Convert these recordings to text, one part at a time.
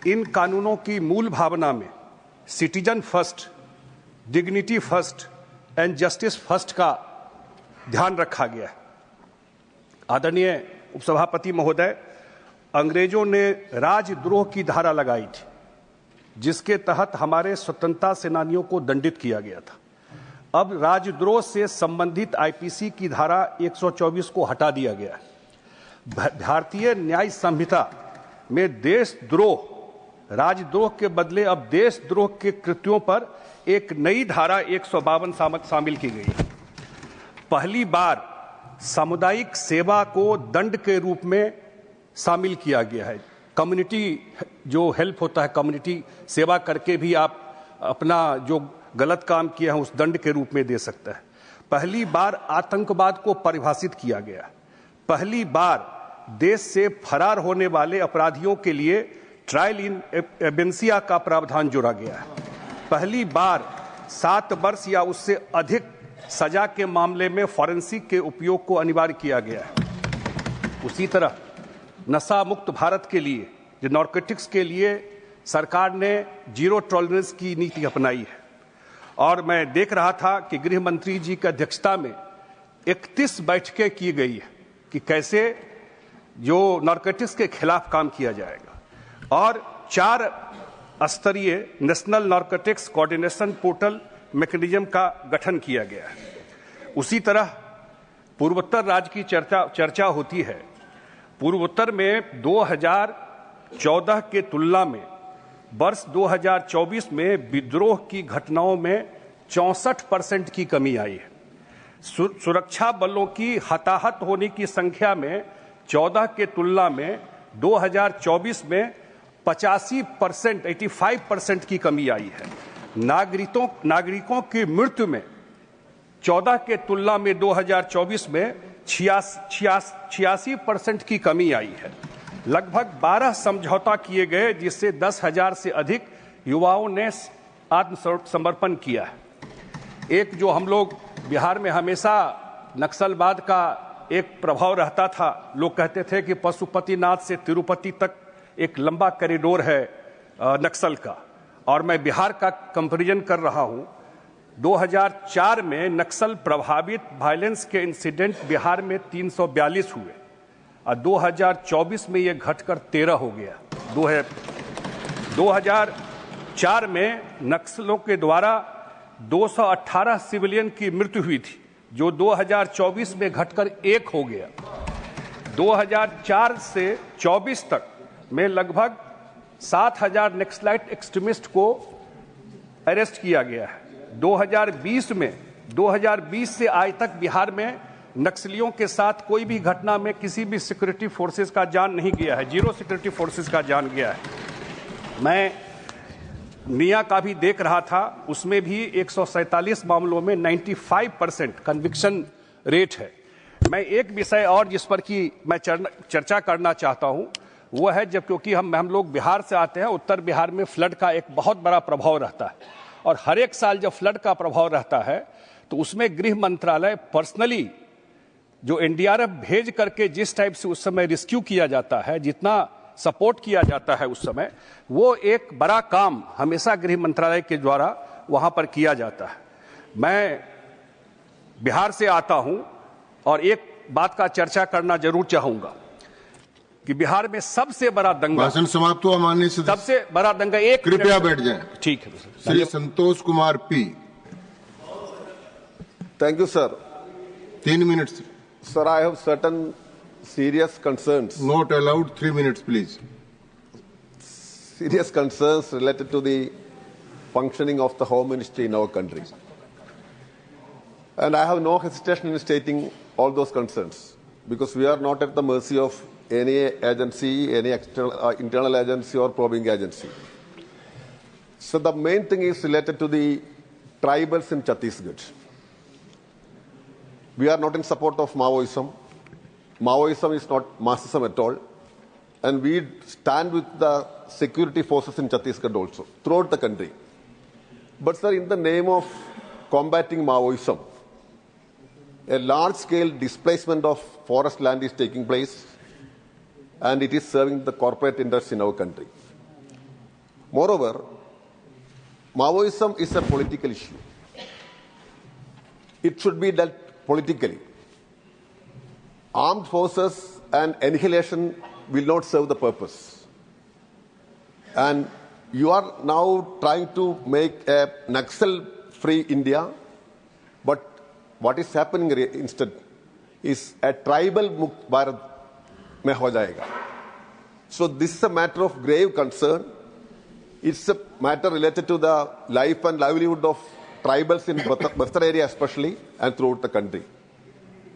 इन कानूनों की मूल भावना में citizen first, dignity first and justice first का ध्यान रखा गया है। आदरणीय उपसभापति महोदय, अंग्रेजों ने राजद्रोह की धारा लगाई थी, जिसके तहत हमारे स्वतंत्रता सेनानियों को दंडित किया गया था। अब राजद्रोह से संबंधित आईपीसी की धारा 124 को हटा दिया गया है। भारतीय न्याय संहिता में देशद्रोह, राजद्रोह के बदले अब देशद्रोह के कृत्यों पर एक नई धारा 152 शामिल की गई है। पहली बार सामुदायिक सेवा को दंड के रूप में शामिल किया गया है। कम्युनिटी जो हेल्प होता है, कम्युनिटी सेवा करके भी आप अपना जो गलत काम किया है उस दंड के रूप में दे सकता है। पहली बार आतंकवाद को परिभाषित किया गया। पहली बार देश से फरार होने वाले अपराधियों के लिए ट्रायल इन एबेंसिया का प्रावधान जोड़ा गया है। पहली बार 7 वर्ष या उससे अधिक सजा के मामले में फॉरेंसिक के उपयोग को अनिवार्य किया गया है। उसी तरह नशा मुक्त भारत के लिए, जो नारकोटिक्स के लिए सरकार ने जीरो टॉलरेंस की नीति अपनाई है। और मैं देख रहा था कि गृह मंत्री जी की अध्यक्षता में 31 बैठकें की गई है कि कैसे जो नारकोटिक्स के खिलाफ काम किया जाएगा। और 4 स्तरीय national narcotics coordination portal mechanism का गठन किया गया है। उसी तरह पूर्वोत्तर राज्य की चर्चा होती है। पूर्वोत्तर में 2014 के तुलना में वर्ष 2024 में विद्रोह की घटनाओं में 64% की कमी आई है। सुरक्षा बलों की हताहत होने की संख्या में 14 के तुलना में 2024 में 85%, 85% की कमी आई है। नागरिकों की मृत्यु में 14 के तुलना में 2024 में 86% की कमी आई है। लगभग 12 समझौता किए गए, जिससे 10,000 से अधिक युवाओं ने आत्मसमर्पण किया है। एक जो हम लोग बिहार में हमेशा नक्सलवाद का एक प्रभाव रहता था, लोग कहते थे कि पशुपतिनाथ से तिरुपति तक एक लंबा कॉरिडोर है नक्सल का, और मैं बिहार का कंपैरिजन कर रहा हूं। 2004 में नक्सल प्रभावित वायलेंस के इंसिडेंट बिहार में 342 हुए और 2024 में ये घटकर 13 हो गया। 2004 में नक्सलों के द्वारा 218 सिविलियन की मृत्यु हुई थी, जो 2024 में घटकर 1 हो गया। 2004 से 24 तक में लगभग 7,000 नक्सलाइट एक्सट्रीमिस्ट को अरेस्ट किया गया है। 2020 से आज तक बिहार में नक्सलियों के साथ कोई भी घटना में किसी भी सिक्योरिटी फोर्सेस का जान नहीं गया है, जीरो सिक्योरिटी फोर्सेस का जान गया है। मैं निया का भी देख रहा था, उसमें भी 147 मामलों में 95% कन्विक्शन रेट है। मैं एक विषय और जिस पर कि मैं चर्चा करना चाहता हूं, वो है क्योंकि हम लोग बिहार से आते हैं, उत्तर बिहार में फ्लड का एक बहुत बड़ा प्रभाव रहता है, और हर एक साल जब फ्लड का प्रभाव रहता है तो उसमें गृह मंत्रालय पर्सनली जो एनडीआरएफ भेज करके जिस टाइप से उस समय रेस्क्यू किया जाता है, जितना सपोर्ट किया जाता है उस समय, वो एक बड़ा काम हमेशा गृह मंत्रालय के द्वारा वहां पर किया जाता है। मैं बिहार से आता हूं और एक बात का चर्चा करना जरूर चाहूंगा कि बिहार में सबसे बड़ा दंगा, भाषण समाप्त हुआ माननीय सदस्य, सबसे बड़ा दंगा, एक कृपया बैठ जाएं। ठीक है Shri Santosh Kumar P. Thank you sir. 3 minutes. Sir, I have certain serious concerns. Not allowed. 3 minutes, please. Serious concerns related to the functioning of the Home Ministry in our country. And I have no hesitation in stating all those concerns, because we are not at the mercy of any agency, any internal agency or probing agency. So the main thing is related to the tribals in Chhattisgarh. We are not in support of Maoism. Maoism is not Marxism at all. And we stand with the security forces in Chhattisgarh also, throughout the country. But sir, in the name of combating Maoism, a large-scale displacement of forest land is taking place, and it is serving the corporate interests in our country. Moreover, Maoism is a political issue. It should be dealt politically. Armed forces and annihilation will not serve the purpose. And you are now trying to make a Naxal-free India, but what is happening instead is a tribal Mukt Bharat mein ho jayega. So this is a matter of grave concern. It's a matter related to the life and livelihood of tribals in Bastar area especially and throughout the country.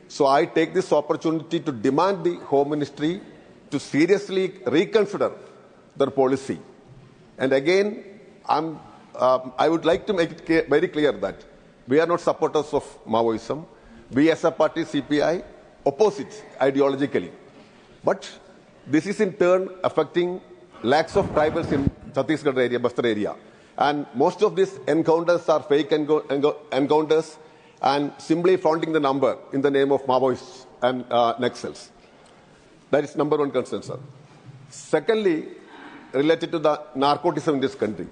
So I take this opportunity to demand the Home Ministry to seriously reconsider their policy. And again, I would like to make it very clear that we are not supporters of Maoism. We as a party, CPI, oppose it ideologically. But this is in turn affecting lakhs of tribals in Chhattisgarh area, Bastar area. And most of these encounters are fake encounters and simply flaunting the number in the name of Maoists and Naxals. That is number one concern, sir. Secondly, related to the narcotism in this country.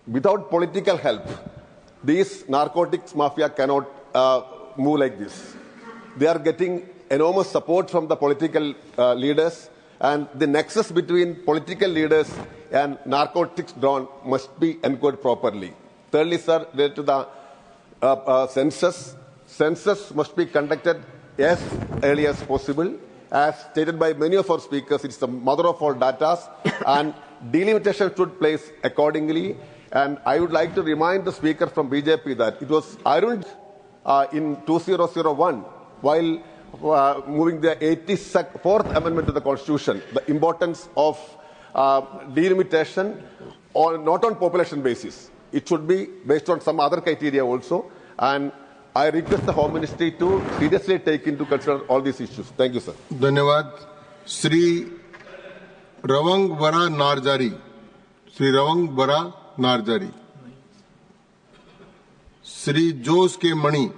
Without political help, these narcotics mafia cannot move like this. They are getting enormous support from the political leaders, and the nexus between political leaders and narcotics drawn must be enquired properly. Thirdly, sir, related to the census. Census must be conducted as early as possible. As stated by many of our speakers, it's the mother of all data, and delimitation should place accordingly. And I would like to remind the speaker from BJP that it was Arun in 2001, while moving the 84th Amendment to the Constitution, the importance of delimitation not on population basis. It should be based on some other criteria also. And I request the Home Ministry to seriously take into consider all these issues. Thank you, sir. धन्यवाद. श्री रवंग बरा नारजारी. श्री रवंग बरा Narzary. Shri Jose K Mani.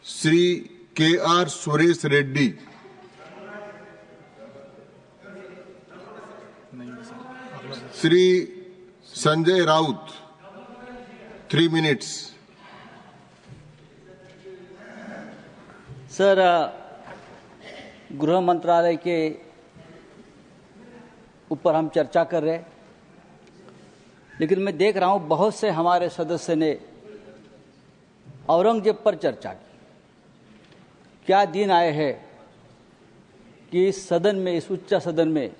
Shri K R. Suresh Reddy. Shri Sanjay Raut. 3 minutes. Sir, गृह मंत्रालय के ऊपर हम चर्चा कर रहे हैं, लेकिन मैं देख रहा हूं बहुत से हमारे सदस्य ने औरंगजेब पर चर्चा की। क्या दिन आए हैं कि इस सदन में, इस उच्च सदन में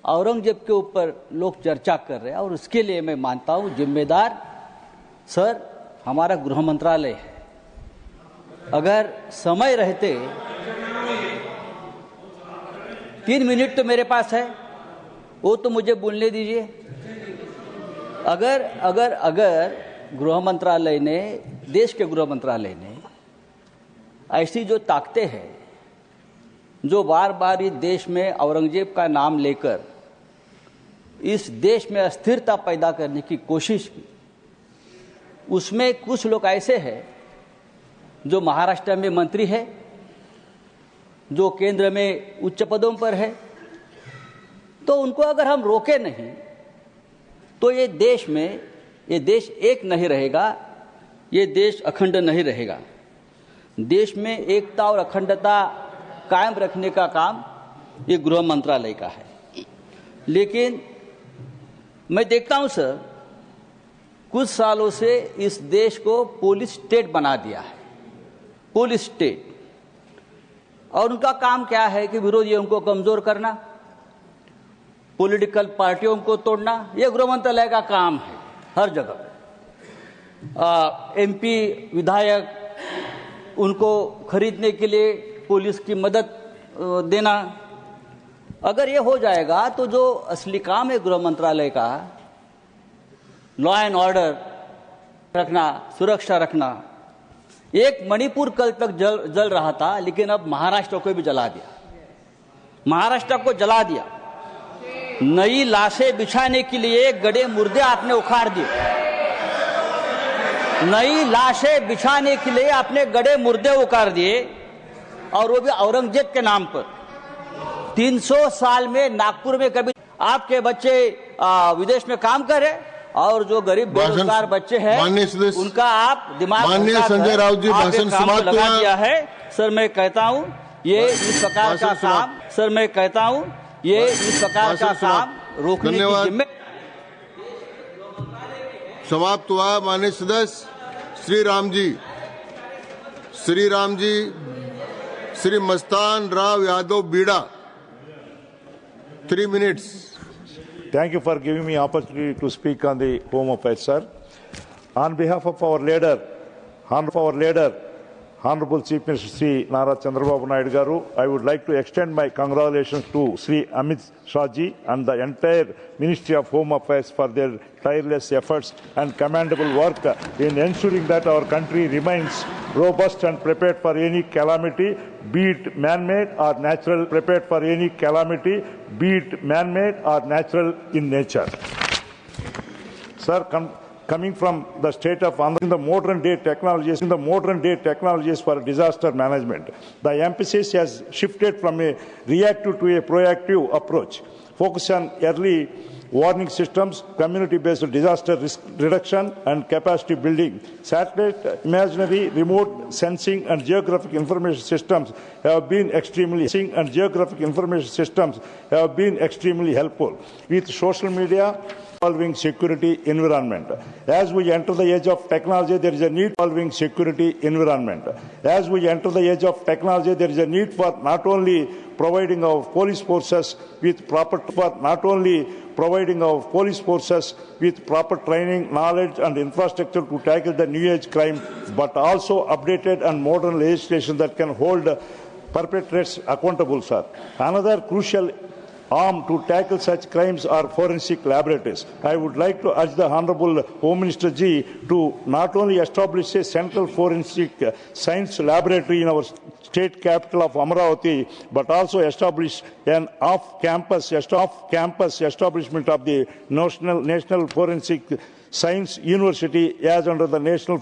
औरंगजेब के ऊपर लोग चर्चा कर रहे हैं, और उसके लिए मैं मानता हूं जिम्मेदार सर हमारा गृह मंत्रालय है। अगर समय रहते 3 मिनट तो मेरे पास है, वो तो मुझे बोलने दीजिए। अगर गृह मंत्रालय ने, देश के गृह मंत्रालय ने ऐसी जो ताकतें हैं, जो बार बार इस देश में औरंगजेब का नाम लेकर इस देश में अस्थिरता पैदा करने की कोशिश की, उसमें कुछ लोग ऐसे हैं जो महाराष्ट्र में मंत्री है, जो केंद्र में उच्च पदों पर है, तो उनको अगर हम रोके नहीं तो ये देश एक नहीं रहेगा, ये देश अखंड नहीं रहेगा। देश में एकता और अखंडता कायम रखने का काम ये गृह मंत्रालय का है। लेकिन मैं देखता हूं सर, कुछ सालों से इस देश को पुलिस स्टेट बना दिया है, पुलिस स्टेट। और उनका काम क्या है कि विरोधियों को कमजोर करना, पॉलिटिकल पार्टियों को तोड़ना, यह गृह मंत्रालय का काम है हर जगह। एमपी विधायक, उनको खरीदने के लिए पुलिस की मदद देना। अगर ये हो जाएगा तो जो असली काम है गृह मंत्रालय का, लॉ एंड ऑर्डर रखना, सुरक्षा रखना, एक मणिपुर कल तक जल रहा था, लेकिन अब महाराष्ट्र को भी जला दिया, महाराष्ट्र को जला दिया। नई लाशें बिछाने के लिए गड़े मुर्दे आपने उखाड़ दिए, नई लाशें बिछाने के लिए आपने गड़े मुर्दे उखाड़ दिए, और वो भी औरंगजेब के नाम पर। 300 साल में नागपुर में कभी आपके बच्चे विदेश में काम करे और जो गरीब बेरोजगार बच्चे हैं उनका आप दिमाग माननीय संजय राउत जी भाषण समाप्त लगा दिया है। सर मैं कहता हूं ये इस प्रकार का काम रोकने की जिम्मेदारी समाप्त हुआ। माननीय सदस्य श्री राम जी श्री मस्तान राव यादव बीड़ा 3 minutes. Thank you for giving me opportunity to speak on the Home Affairs, sir. On behalf of our leader, Honorable Chief Minister Sri Nara Chandrababu Naidu Garu, I would like to extend my congratulations to Sri Amit Shah ji and the entire Ministry of Home Affairs for their tireless efforts and commendable work in ensuring that our country remains robust and prepared for any calamity, be it man-made or natural, in nature. Sir, coming from the state of Andhra, in the modern day technologies for disaster management, the emphasis has shifted from a reactive to a proactive approach, focus on early warning systems, community-based disaster risk reduction and capacity building. Satellite imagery, remote sensing and geographic information systems have been extremely helpful. With social media, evolving security environment. As we enter the age of technology, there is a need for not only providing our police forces with proper training, knowledge and infrastructure to tackle the new age crime, but also updated and modern legislation that can hold perpetrators accountable, sir. Another crucial arm to tackle such crimes are forensic laboratories. I would like to urge the Honorable Home Minister Ji to not only establish a central forensic science laboratory in our state capital of Amaravati, but also establish an off-campus establishment of the National Forensic Science University as under the National